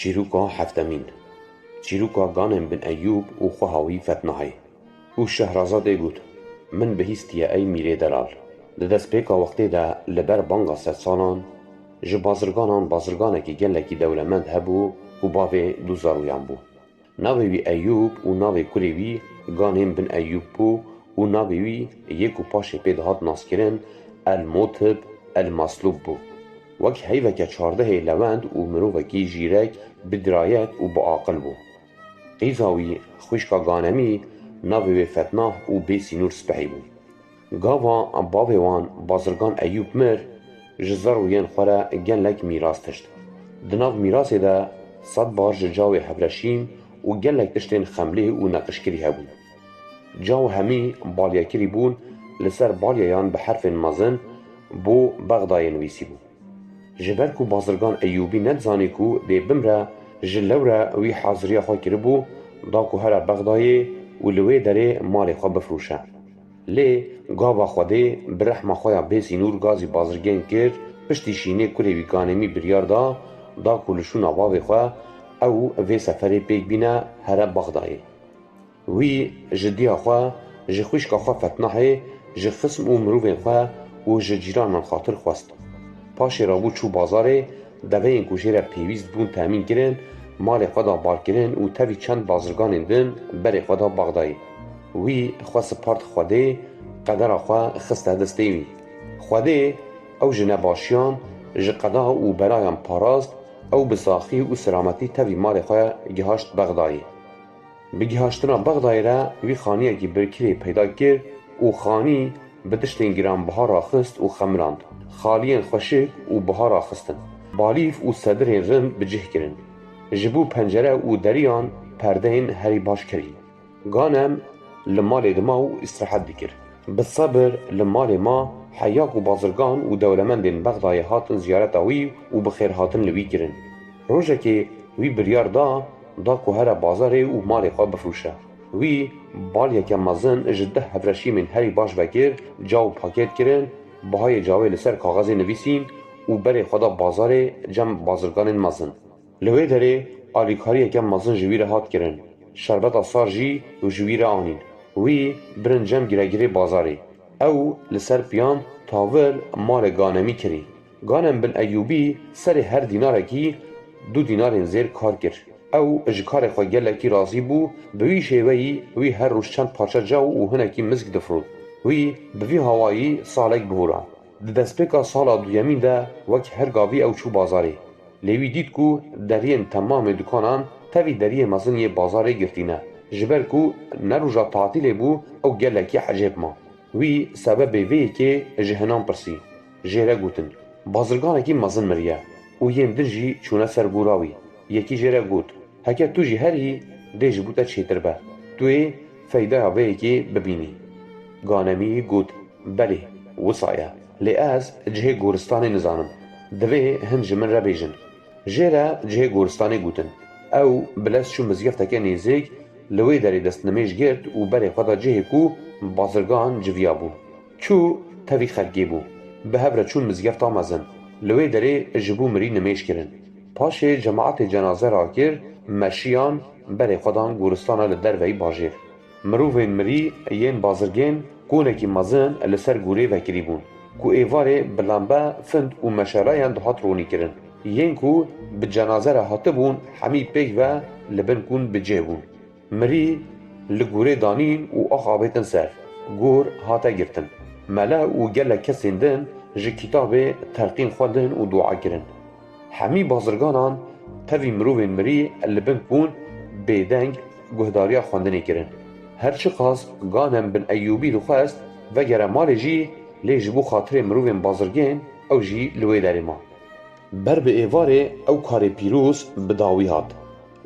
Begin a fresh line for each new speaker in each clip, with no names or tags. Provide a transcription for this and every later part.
چیروکا هفتمین چیروکا گانم بن ایوب و خوهاوی فتنهی و شهرازاده گوت من بهیستیه ای میره دلال لدست پیکا وقتی ده لبر بانگا 100 سالان ji bazirganekî gelekî dewlemend hebû û bavê du zaroyan bû. Navê wî Eyyûb û navê kurê wî Ganêm bin Eyyûb bû û navê wî yek û paşê pê dihat naskirin El-Motib El-Maslûb bû. Wek heyveke çardehê lewend û mirovekî jîrek bi dirayet û bi aqil bû. Qîza wî xwîşka Ganemî navê wê Fetnah û bê Sînûr spehî bû. Gava bavê wan bazirgan Eyyûb mir ji zarokên xwe re gelek mîras tişt. Di nav mîrasê de 100 bar ji cawê hevreşîn û gelek tiştên xemlê û neqişkirî hebûn. Caw hemî balyekirî bûn li ser balyeyan bi herfên mezin bo Bexdayê nivîsî bû. Ji ber ku bazirgan Eyyûbî nedzanî ku dê bimre ji lewre wî haziriya xwe kiribû da ku here Bexdayê û li wê derê malê xwe bifrûşe. Lê gava Xwedê bi rehma xwe ya bê Sînûr gazî bazirgên kir piştî şînê kurê wî Ganemî biryar da ku li şûna bavê xwe ew vê seferê pêk bîne here Bexdayê. Wî ji dîya xwe ji xwîşka xwe Fetnahê ji xism û mirovên xwe û ji cîranan xatir xwest. Paşê rabû çû bazarê deveyên ku jê re pêwîst bûn temîn kirin, malê xwe da barkirin û tevî çend bazirganên din berê xwe da Bexdayê. Wî xwe spart Xwedê, qedera xwe xiste destê wî. Xwedê ew ji nebaşiyan ji qeda û belayan parast, ew bi saxî û selametî tevî malê xwe gihaşt Bexdayê. Bi gihaştina Bexdayê re wî xaniyekî birkirê peyda kir û xanî bi tiştên giranbihara xist û xemirand. Xaliyên xweşik û bihara xistin. Balîf û sedirên rind bi cih kirin. Ji bo pencere û deriyan perdeyên herî baş kirîn. Ganem li malê dima û îstirahet dikir. Bi sebir li malê ma heyak û bazirgan û dewlemendên Bexdayê hatin ziyareta wî û bi xêrhatin li wî kirin. Rojekê wî biryar da ku here bazarê û malê xwe bifrûşe. Wî balyeke mezin ji 10 hevreşîmên herî baş vekir, caw paket kirin, bihayê cawê li ser kaxezê nivîsîn û berê xwe da bazarê cem bazirganên mezin. Li wê derê alîkariyeke mezin ji wî re hat kirin. Şerbeta sar jî ji wî re anîn. Wî birin cem giregirê bazarê. Ew li ser piyan tavil malê Ganemî kirî. Ganem bin Eyyûbî serê her dînarekî 2 dînarên zêr kar kir. Ew ji karê xwe gelekî razî bû, bi wî şêweyî wî her roj çend parça caw û hinekî mizg difrût. Wî bi vî hawayî salek bihûra. Di destpêka sala duyemîn de wek her gavî ew çû bazarê. Lê wî dît ku deriyên temamê dukanan tevî deriyê mezin yê bazarê girtîne. Ji ber ku ne roja tatilê bû ew gelekî hecêb ma. Wî sebebê vê yekê ji hinan pirsî. Jê re gotin bazirganekî mezin miriye û yên din jî çûne ser gora wî. Yekî jê re got heke tu jî herî dê ji bo te çêtir be. Tu ê feydeya vê yekê bibînî. Ganemî got belê wisa ye. Lê ez cihê goristanê nizanim. Divê hin ji min re bêjin. Jê re cihê goristanê gotin. Ew bilez çû mizgefteke nêzik li wê derê destnimêj girt û berê xwe da cihê ku bazirgan civiya bû. Çû tevî xelkê bû. Bi hev re çûn mizgefta mezin. Li wê derê ji bo mirî nimêj kirin. Paşê cemaetê cenaze rakir, meşiyan berê xwe dan goristana li derveyî bajêr. Mirovên mirî yên bazirgên konekî mezin li ser gorê vekirî bûn. Ku êvarê bi lembe, find û meşaleyan dihat ronî kirin. Yên ku bi cenaze re hatibûn hemî pêk ve li bin kûn bi cih bûn. Mirî li gorê danîn û axavêtin ser. Gor hate girtin. Mele û gelek kesên din ji kitabê telqîn xwendin û dua kirin. Hemî bazirganan tevî mirovên mirî li bin bûn bêdeng guhdariya xwendinê kirin. Her çi qas Ganem bin Eyyûbî dixwest vegere malê jî lê ji bo xatirê mirovên bazirgên ew jî li wê derê ma. Ber bi êvarê ew karê pîroz bi dawî hat.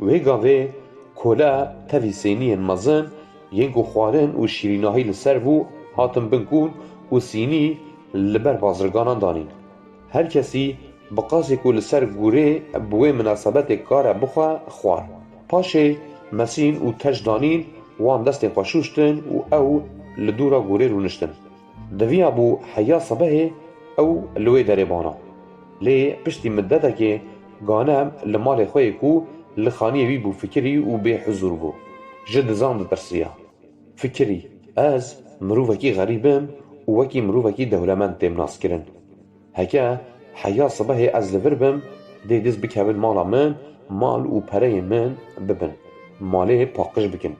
Wê gavê kola tevî sêniyên mezin yên ku xwarin û şîrînahî li ser bû hatin bin kûn û sînî li ber bazirganan danîn. Her kesî bi qasê ku li ser gorê bi wê münasebetê kare bixwe xwar. Paşê mesîn û tej danîn wan destên xwe şûştin û ew li dûra gorê rûniştin. Diviya bû heya sebehê ew li wê derê bana. Lê piştî middetekê گانم لمال خوی کو لخانی وی بو فکری و به حضور بو جد زان درسیا فکری از مروفکی غریبم و وکی مروفکی دولمند تیم ناس کرن هکا حیا صبح از لوربم دیدز بکول مالا من مال و پره من ببن ماله پاقش بکن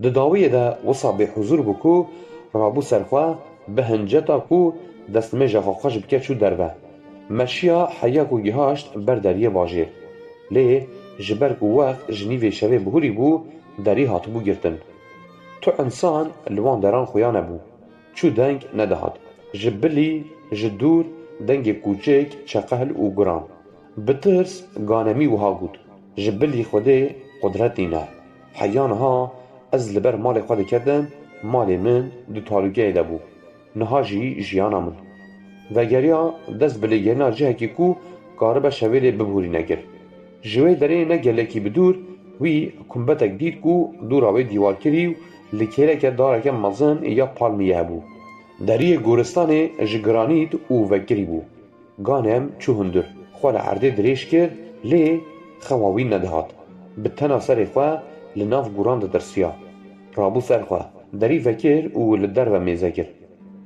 دداویه دا وصا به حضور بکو رابو سرخوا به هنجتا کو دستمه جاخاقاش بکر چو دربه مشیا حیا کو گهاشت بر دریه باجیر لی جبر کو وقت جنیوی شوه بهوری بو دری هاتبو گرتن تو انسان لوان دران خویا نبو چو دنگ ندهد جبلی جدور دنگ کوچک چقهل و گران بترس گانمی وها گود جبلی خوده قدرتی نه حیانها از لبر مال خود کردم مال من دو تالوگه دبو نها جی جیانا من وگریا دست بلیگرنا جه که کو کاربه شویل ببوری نگر جوه دره نگله کی بدور وی کنبتک دید کو دوراوی دیوار کریو لکیره که داره که مزن یا پالمیه بو دریه گورستان جگرانید او وگری بو گانم چو هندر خوال عرده دریش کرد لی خواوی ندهات بتنا سر خواه لناف گوران درسیا رابو سر خواه دری وکر و لدر و میزه کر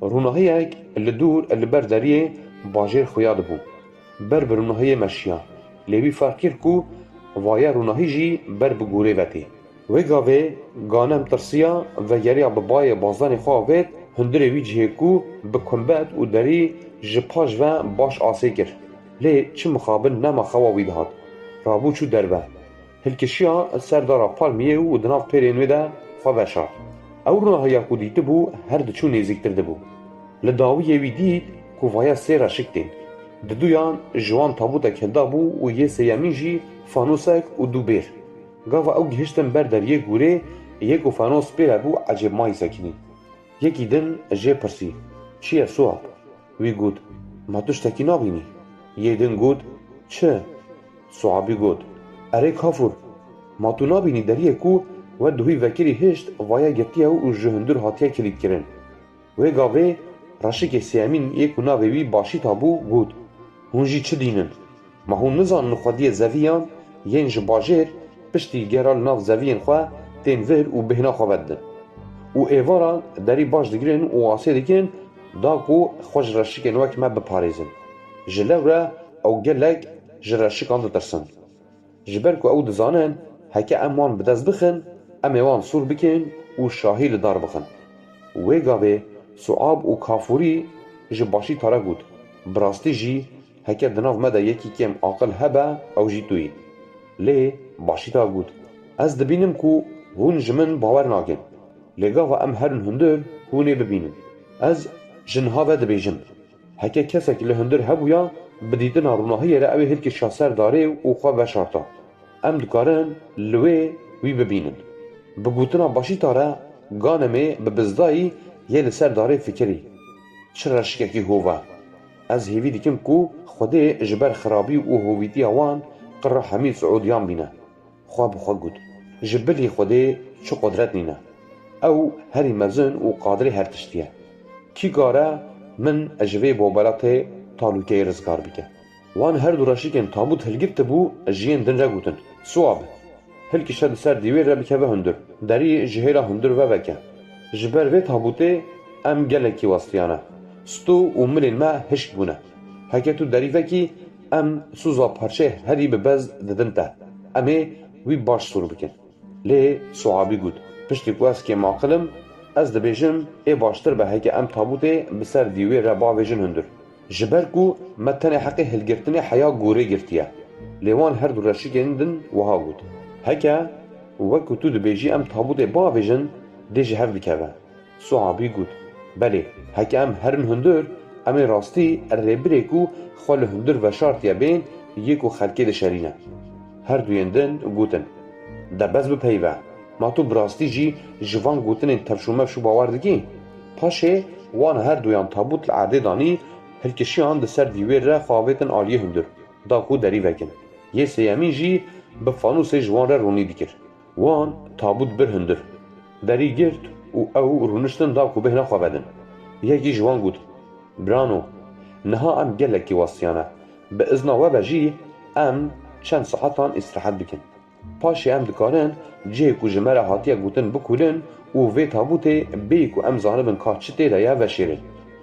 رونهی اک لدور لبر دریه باجر خویاد بو بر برونهی مشیا لیوی فرقیر کو وای رونهی جی بر بگوره وطی وگاوه گانم ترسیا و گریا ببای بازدان خواهد هندره وی جهه کو بکنبت و دری جپاش و باش آسه کر لی چه مخابن نما خواهی دهاد رابو چو دربه هلکشیا سردارا پالمیه و دناف پیرینوی ده خواه شار او رونهی کو دیده بو هر دچو نیزیکتر ده بو لداویه وی دید کو وایا سیرا شکتین ددویان جوان تابوتا کندا بو و یه سیامین جی فانوسک و دو بیر گاوا او گهشتن بر در یه گوره یک و فانوس پیره بو عجب مای سکنی یکی دن جه پرسی چیه سواب؟ وی گود ما دوشتکی نابینی یه دن گود چه؟ سوابی گود اره کافور ما تو نابینی دریه کو و دوی وکری هشت وایا گرتیه و جهندر هاتیه کلید کرن و گاوه راشک سیامین یک و ناوی باشی تابو گود هونجی چه دینن؟ ما هون نزان نخوادی زویان ین جباجر پشتی گرال ناف زوین خواه تین ور و بهنا خواهد و ایواران داری باش دگرن و آسه دگرن دا کو خوش رشکن وک ما بپاریزن جلو را او گلک جرشکان درسن جبر کو او دزانن هکه امان بدست بخن امیوان سور بکن و شاهی لدار بخن ویگاوه سعاب و کافوری جباشی تاره گود براستی جی هکه دناف مده یکی کم عاقل هبه او جی توی لی باشی تا گود از دبینم کو هون جمن باور ناکن لگاوه ام هرن هندر هونه ببینن از جنها و دبیجم هکه کسک لهندر هبویا بدیدن روناهی را اوی هلکی شاسر داره و خواه و شارتا ام دکارن لوی وی ببینن بگوتنا باشی تاره گانمه ببزدایی یه لسر داره فکری چرا شککی هوه از هیوی دیکم کو خوده جبر خرابی و هویتی اوان قرر همی سعودیان بینه خواه بخواه گود جبلی خوده چو قدرت نینه او هری مزن و قادر هر تشتیه کی گاره من اجوه بوبلات تالوکه رزگار بکه وان هر دو راشیکن تابوت هلگرت بو جین دن را گوتن سواب هلکی شد سر دیوی را بکه و هندر داری جهیلا هندر و بکه جبر و تابوته ام گلکی واستیانه ستو و ملین ما هشت بونه هکه تو داری وکی ام سوزا پارچه هری ببز ددن ته امه وی باش سور بکن لی سوابی گود پشتی کو از که ماقلم از دبیجم ای باشتر به هکه ام تابوته بسر دیوی را باویجن هندر جبر کو متن حقی هلگرتن حیا گوره گرتیه لیوان هر دو رشی گندن وها گود هکه وکو تو دبیجی ام تابوته باویجن دیجی هف بکوه سوابی گود بله هکه ام هرن هندر امی راستی الربره کو خال هندر و شارتیا بین یکو خلکی دشارینه هر دویندن گوتن ده بز بپیوه ما تو براستی جی جوان گوتن ترشومه شو باوردگی پاشه وان هر دویان تابوت لعرده دانی هلکشیان ده سر دیویر را خواهیتن آلیه هندر دا کو دری وکن یه سیامین جی بفانوس جوان را رونی دیکر وان تابوت بر هندر دری گرد او رونشتن دا کو بهنا خواهدن یکی جوان گوت برانو نها ام گلکی واسیانه به ازنا و بجی ام چند ساعتان استراحت بکن. پاشی ام دکارن جه کو جمره هاتیه گوتن بکولن و وی تابوته بی کو ام زانبن که چه تیره یا وشیرن.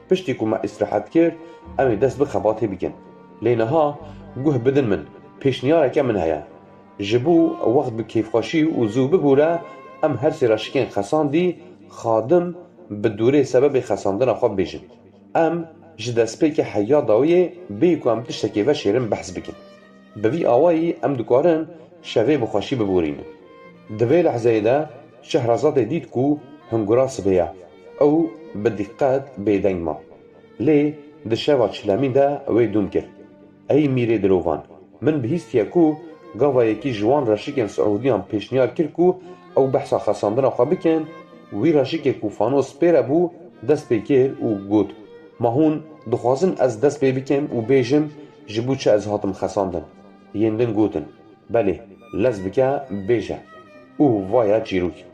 پشتی کو ما استراحت کرد ام دست بخباته بکن. لینها گوه بدن من پیشنیاره که من هیا. جبو وقت بکیف خاشی و زو ببوره ام هر سی راشکین خساندی خادم به دوره سبب خساندن خواب بیجن. ام جدسپی که حیا داویه بی کو ام تشتکی وشیرن بحث بکن. بوی آوایی ام دکارن شوه بخواشی ببورین. دوی لحظه ده شهرزاد دید کو هنگراس بیا او بدقت بیدنگ ما. لی ده شوا چلمین ده وی دوم کرد. ای میره دروان من بهیستیه کو گاوا یکی جوان راشیکن سعودیان پیشنیار کرد کو او بحثا خساندن خواه بکن وی راشیک کو فانوس پیره بو دست بکر و گود ما هون دخوازن از دست بکم و بیجم جبو چه از هاتم خساندن یندن گوتن بله لز بکه بیجه او وایا چیروک